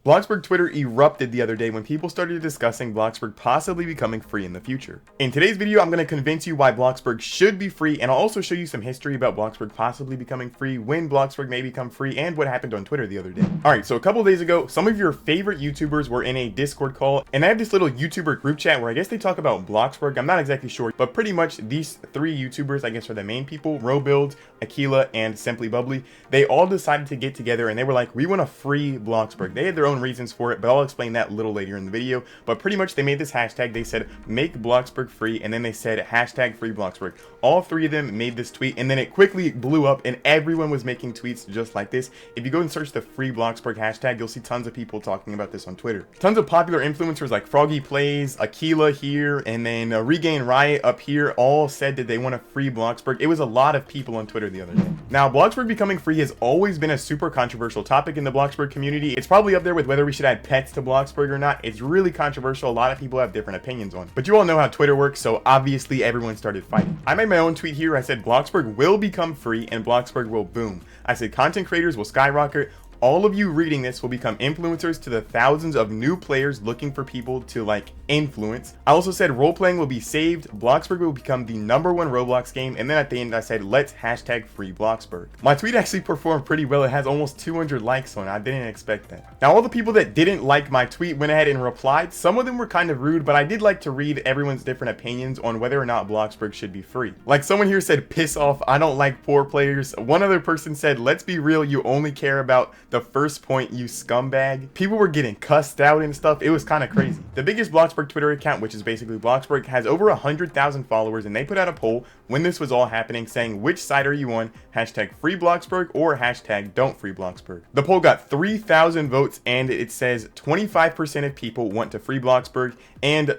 Bloxburg Twitter erupted the other day when people started discussing Bloxburg possibly becoming free in the future. In today's video, I'm going to convince you why Bloxburg should be free, and I'll also show you some history about Bloxburg possibly becoming free, when Bloxburg may become free, and what happened on Twitter the other day. Alright, so a couple days ago, some of your favorite YouTubers were in a Discord call, and I have this little YouTuber group chat where I guess they talk about Bloxburg. I'm not exactly sure, but pretty much these three YouTubers, I guess, are the main people: Robuild, Aquila, and Simply Bubbly. They all decided to get together and they were like, we want to free Bloxburg. They had their own reasons for it, but I'll explain that a little later in the video. But pretty much they made this hashtag. They said make Bloxburg free, and then they said hashtag free Bloxburg. All three of them made this tweet, and then it quickly blew up and everyone was making tweets just like this. If you go and search the free Bloxburg hashtag, you'll see tons of people talking about this on Twitter. Tons of popular influencers like Froggy Plays, Aquila here, and then Regain Riot up here all said that they want to free Bloxburg. It was a lot of people on Twitter the other day. Now, Bloxburg becoming free has always been a super controversial topic in the Bloxburg community. It's probably up there with whether we should add pets to Bloxburg or not. It's really controversial. A lot of people have different opinions on it. But you all know how Twitter works, so obviously everyone started fighting. I made my own tweet here. I said Bloxburg will become free and Bloxburg will boom. I said content creators will skyrocket. All of you reading this will become influencers to the thousands of new players looking for people to like influence. I also said role-playing will be saved, Bloxburg will become the #1 Roblox game, and then at the end I said let's hashtag free Bloxburg. My tweet actually performed pretty well. It has almost 200 likes on it. I didn't expect that. Now all the people that didn't like my tweet went ahead and replied. Some of them were kind of rude, but I did like to read everyone's different opinions on whether or not Bloxburg should be free. Like someone here said, piss off, I don't like poor players. One other person said, let's be real, you only care about the first point, you scumbag. People were getting cussed out and stuff. It was kind of crazy. The biggest Bloxburg Twitter account, which is basically Bloxburg, has over 100,000 followers, and they put out a poll when this was all happening saying which side are you on, hashtag free Bloxburg or hashtag don't free Bloxburg. The poll got 3,000 votes and it says 25% of people want to free Bloxburg and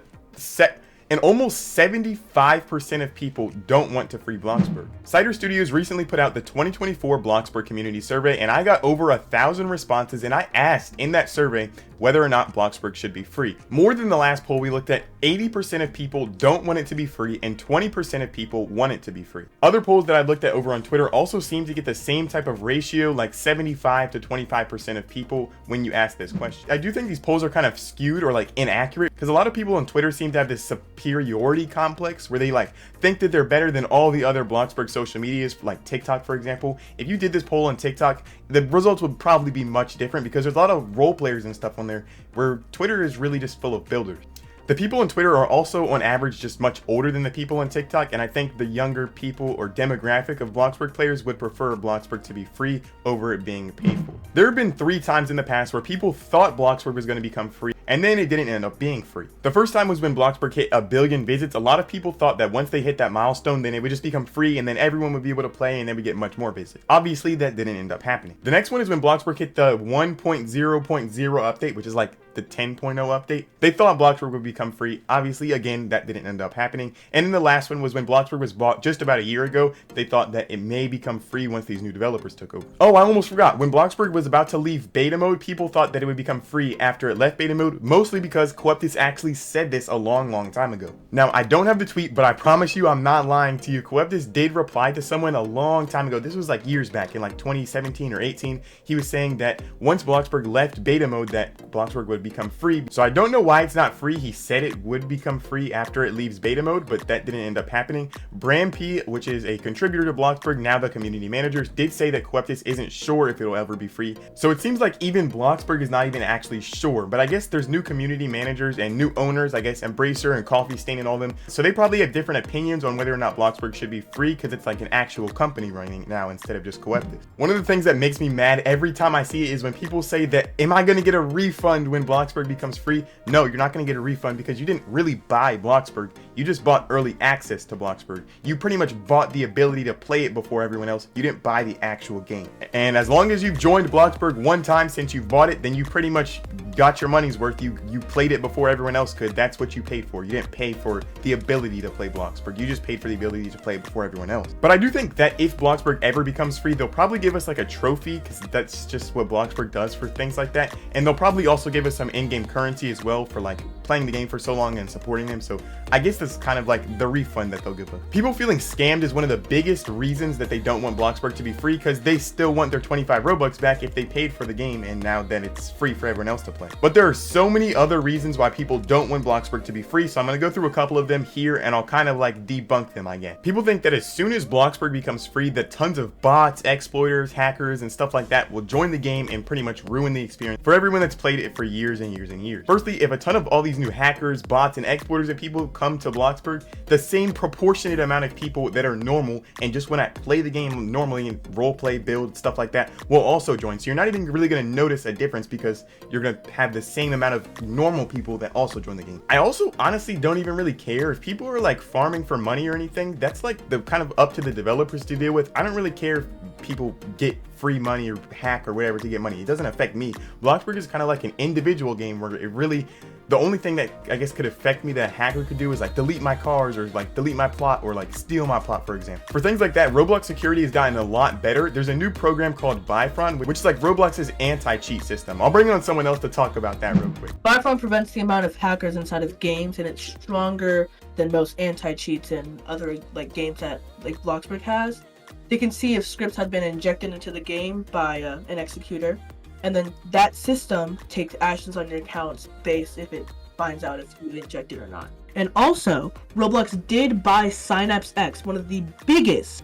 almost 75% of people don't want to free Bloxburg. Cyder Studios recently put out the 2024 Bloxburg community survey, and I got over 1,000 responses, and I asked in that survey whether or not Bloxburg should be free. More than the last poll we looked at, 80% of people don't want it to be free and 20% of people want it to be free. Other polls that I looked at over on Twitter also seem to get the same type of ratio, like 75 to 25% of people when you ask this question. I do think these polls are kind of skewed or like inaccurate, because a lot of people on Twitter seem to have this superiority complex where they like think that they're better than all the other Bloxburg social medias, like TikTok for example. If you did this poll on TikTok, the results would probably be much different because there's a lot of role players and stuff on there, where Twitter is really just full of builders. The people on Twitter are also on average just much older than the people on TikTok, and I think the younger people or demographic of Bloxburg players would prefer Bloxburg to be free over it being paid for. There have been 3 times in the past where people thought Bloxburg was going to become free, and then it didn't end up being free. The first time was when Bloxburg hit 1 billion visits. A lot of people thought that once they hit that milestone, then it would just become free and then everyone would be able to play and then we get much more visits. Obviously that didn't end up happening. The next one is when Bloxburg hit the 1.0.0 update, which is like the 10.0 update. They thought Bloxburg would become free. Obviously, again, that didn't end up happening. And then the last one was when Bloxburg was bought just about a year ago. They thought that it may become free once these new developers took over. Oh, I almost forgot. When Bloxburg was about to leave beta mode, people thought that it would become free after it left beta mode, mostly because Coeptus actually said this a long time ago. Now, I don't have the tweet, but I promise you I'm not lying to you. Coeptus did reply to someone a long time ago. This was like years back in like 2017 or 18. He was saying that once Bloxburg left beta mode, that Bloxburg would become free. So I don't know why it's not free. He said it would become free after it leaves beta mode, but that didn't end up happening. Bram P, which is a contributor to Bloxburg, now the community manager, did say that Coeptus isn't sure if it'll ever be free. So it seems like even Bloxburg is not even actually sure, but I guess there's new community managers and new owners, I guess Embracer and Coffee Stain and all them. So they probably have different opinions on whether or not Bloxburg should be free because it's like an actual company running it now instead of just Coeptus. One of the things that makes me mad every time I see it is when people say that, am I going to get a refund when Bloxburg becomes free? No, you're not going to get a refund because you didn't really buy Bloxburg. You just bought early access to Bloxburg. You pretty much bought the ability to play it before everyone else. You didn't buy the actual game. And as long as you've joined Bloxburg one time since you've bought it, then you pretty much got your money's worth. You played it before everyone else could. That's what you paid for. You didn't pay for the ability to play Bloxburg. You just paid for the ability to play it before everyone else. But I do think that if Bloxburg ever becomes free, they'll probably give us like a trophy, because that's just what Bloxburg does for things like that. And they'll probably also give us some in-game currency as well for like playing the game for so long and supporting them. So I guess that's kind of like the refund that they'll give us. People feeling scammed is one of the biggest reasons that they don't want Bloxburg to be free, because they still want their 25 Robux back if they paid for the game and now then it's free for everyone else to play. But there are so many other reasons why people don't want Bloxburg to be free, so I'm going to go through a couple of them here and I'll kind of like debunk them, I guess. People think that as soon as Bloxburg becomes free, that tons of bots, exploiters, hackers, and stuff like that will join the game and pretty much ruin the experience for everyone that's played it for years and years and years. Firstly, if a ton of all these new hackers, bots, and exploiters and people come to Bloxburg, the same proportionate amount of people that are normal and just want to play the game normally and roleplay, build, stuff like that will also join. So you're not even really going to notice a difference because you're going to have the same amount of normal people that also join the game. I also honestly don't even really care if people are like farming for money or anything. That's like the kind of up to the developers to deal with. I don't really care if people get free money or hack or whatever to get money. It doesn't affect me. Bloxburg is kind of like an individual game where it really, the only thing that I guess could affect me that a hacker could do is like delete my cars or like delete my plot or like steal my plot, for example. For things like that, Roblox security has gotten a lot better. There's a new program called Bifron, which is like Roblox's anti-cheat system. I'll bring on someone else to talk about that real quick. Bifron prevents the amount of hackers inside of games, and it's stronger than most anti-cheats and other like games that like Bloxburg has. They can see if scripts have been injected into the game by an executor, and then that system takes actions on your accounts based if it finds out if you injected or not. And also, Roblox did buy Synapse X, one of the biggest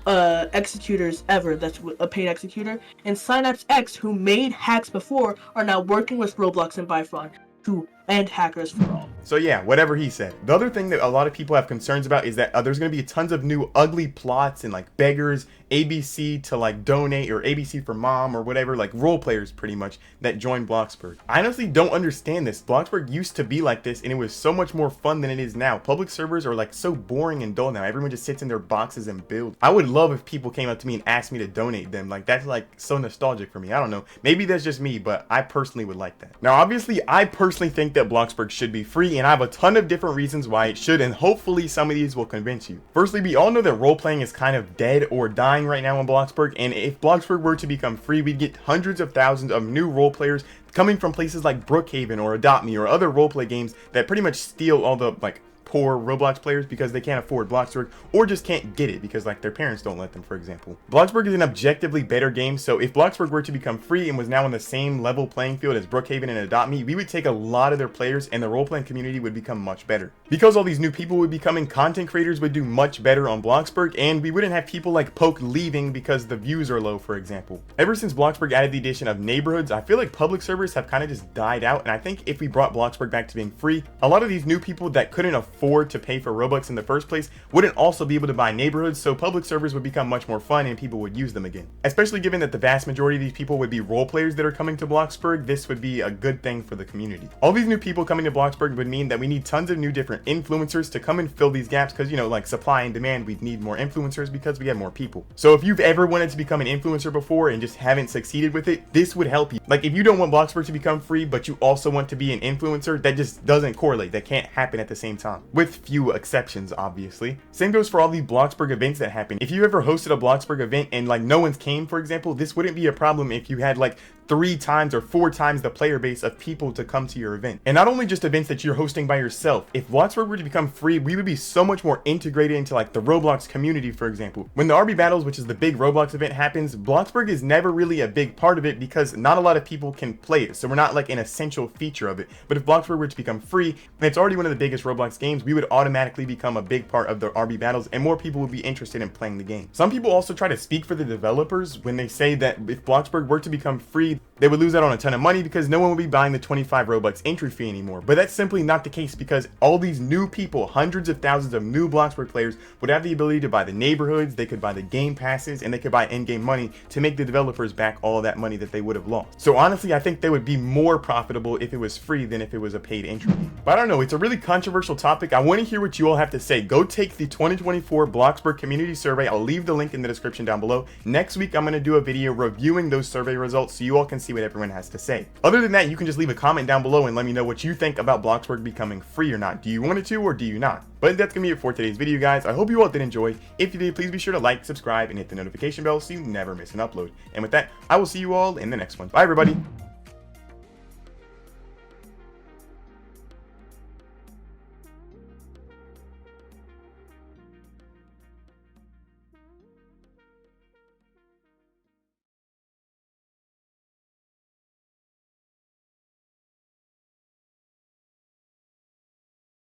executors ever. That's a paid executor. And Synapse X, who made hacks before, are now working with Roblox and Bifron to end hackers for all. So yeah, whatever he said. The other thing that a lot of people have concerns about is that there's going to be tons of new ugly plots and like beggars, ABC to like donate, or ABC for mom, or whatever, like role players pretty much that join Bloxburg. I honestly don't understand this. Bloxburg used to be like this and it was so much more fun than it is now. Public servers are like so boring and dull now. Everyone just sits in their boxes and builds. I would love if people came up to me and asked me to donate them. Like that's like so nostalgic for me. I don't know. Maybe that's just me, but I personally would like that. Now obviously I personally think that Bloxburg should be free, and I have a ton of different reasons why it should, and hopefully some of these will convince you. Firstly, we all know that role-playing is kind of dead or dying right now in Bloxburg, and if Bloxburg were to become free, we'd get hundreds of thousands of new role players coming from places like Brookhaven or Adopt Me or other roleplay games that pretty much steal all the like poor Roblox players because they can't afford Bloxburg or just can't get it because like their parents don't let them, for example. Bloxburg is an objectively better game, so if Bloxburg were to become free and was now on the same level playing field as Brookhaven and Adopt Me, we would take a lot of their players and the role-playing community would become much better. Because all these new people would becoming content creators would do much better on Bloxburg, and we wouldn't have people like Poke leaving because the views are low, for example. Ever since Bloxburg added the addition of neighborhoods, I feel like public servers have kind of just died out, and I think if we brought Bloxburg back to being free, a lot of these new people that couldn't afford to pay for Robux in the first place wouldn't also be able to buy neighborhoods, so public servers would become much more fun and people would use them again. Especially given that the vast majority of these people would be role players that are coming to Bloxburg, this would be a good thing for the community. All these new people coming to Bloxburg would mean that we need tons of new different influencers to come and fill these gaps, because you know, like supply and demand, we'd need more influencers because we have more people. So if you've ever wanted to become an influencer before and just haven't succeeded with it, this would help you. Like if you don't want Bloxburg to become free but you also want to be an influencer, that just doesn't correlate. That can't happen at the same time, with few exceptions obviously. Same goes for all the Bloxburg events that happen. If you ever hosted a Bloxburg event and like no one's came, for example, this wouldn't be a problem if you had like 3 times or 4 times the player base of people to come to your event. And not only just events that you're hosting by yourself. If Bloxburg were to become free, we would be so much more integrated into like the Roblox community, for example. When the RB Battles, which is the big Roblox event, happens, Bloxburg is never really a big part of it because not a lot of people can play it, so we're not like an essential feature of it. But if Bloxburg were to become free, and it's already one of the biggest Roblox games, we would automatically become a big part of the RB Battles and more people would be interested in playing the game. Some people also try to speak for the developers when they say that if Bloxburg were to become free, they would lose out on a ton of money because no one will be buying the 25 Robux entry fee anymore. But that's simply not the case, because all these new people, hundreds of thousands of new Bloxburg players, would have the ability to buy the neighborhoods, they could buy the game passes, and they could buy in-game money to make the developers back all of that money that they would have lost. So honestly, I think they would be more profitable if it was free than if it was a paid entry fee. But I don't know, it's a really controversial topic. I want to hear what you all have to say. Go take the 2024 Bloxburg community survey. I'll leave the link in the description down below. Next week, I'm going to do a video reviewing those survey results so you all can see see what everyone has to say. Other than that, you can just leave a comment down below and let me know what you think about Bloxburg becoming free or not. Do you want it to, or do you not? But that's gonna be it for today's video, guys. I hope you all did enjoy. If you did, please be sure to like, subscribe, and hit the notification bell so you never miss an upload. And with that, I will see you all in the next one. Bye, everybody.